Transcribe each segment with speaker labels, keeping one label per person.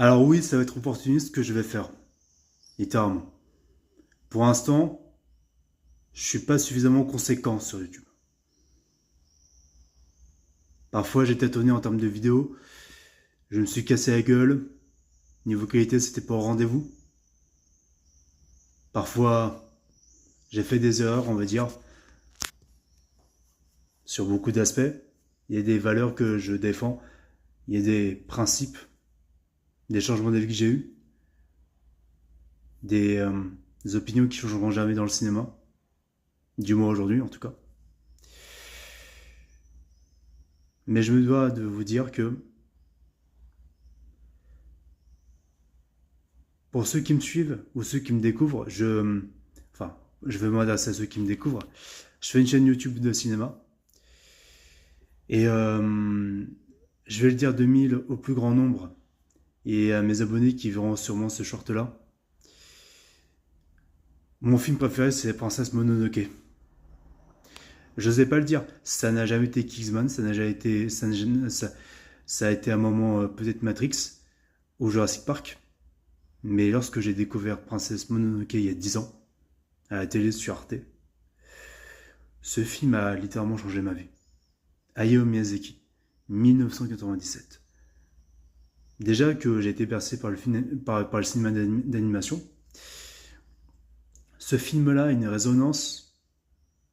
Speaker 1: Alors oui, ça va être opportuniste ce que je vais faire, littéralement. Pour l'instant, je suis pas suffisamment conséquent sur YouTube. Parfois, j'ai tâtonné en termes de vidéos, je me suis cassé la gueule, niveau qualité, c'était pas au rendez-vous. Parfois, j'ai fait des erreurs, on va dire, sur beaucoup d'aspects. Il y a des valeurs que je défends, il y a des principes, des changements d'avis que j'ai eus, des opinions qui changeront jamais dans le cinéma, du moins aujourd'hui en tout cas. Mais je me dois de vous dire que pour ceux qui me suivent ou ceux qui me découvrent, enfin, je vais m'adresser à ceux qui me découvrent. Je fais une chaîne YouTube de cinéma et je vais le dire 2000 au plus grand nombre et à mes abonnés qui verront sûrement ce short-là. Mon film préféré, c'est Princesse Mononoke. Je n'osais pas le dire, ça n'a jamais été Kingsman, ça n'a jamais été, ça a été un moment peut-être Matrix ou Jurassic Park. Mais lorsque j'ai découvert Princesse Mononoke il y a 10 ans, à la télé sur Arte, ce film a littéralement changé ma vie. Hayao Miyazaki, 1997. Déjà que j'ai été bercé par le cinéma d'animation, ce film-là a une résonance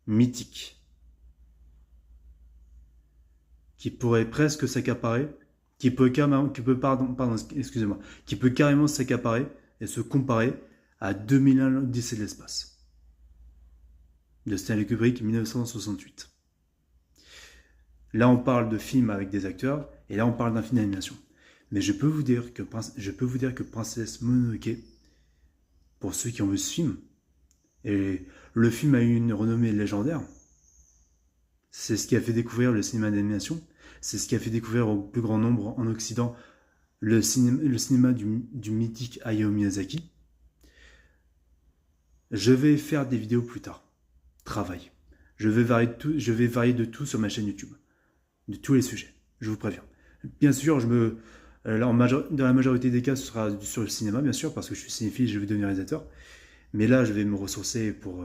Speaker 1: mythique qui pourrait presque s'accaparer, qui peut carrément s'accaparer et se comparer à 2001 l'Odyssée de l'espace de Stanley Kubrick 1968. Là, on parle de film avec des acteurs, et là, on parle d'un film d'animation. Mais je peux vous dire que Princesse Mononoke, pour ceux qui ont vu ce film, et le film a eu une renommée légendaire, c'est ce qui a fait découvrir le cinéma d'animation, c'est ce qui a fait découvrir au plus grand nombre en Occident le cinéma du mythique Hayao Miyazaki. Je vais faire des vidéos plus tard. Travail. Je vais varier de tout sur ma chaîne YouTube. De tous les sujets. Je vous préviens. Bien sûr, dans la majorité des cas, ce sera sur le cinéma, bien sûr, parce que je suis cinéphile et je vais devenir réalisateur. Mais là, je vais me ressourcer pour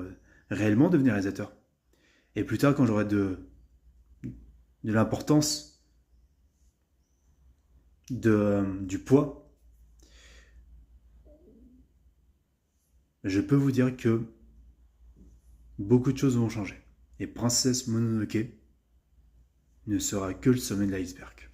Speaker 1: réellement devenir réalisateur. Et plus tard, quand j'aurai de l'importance, du poids, je peux vous dire que beaucoup de choses vont changer. Et Princesse Mononoke ne sera que le sommet de l'iceberg.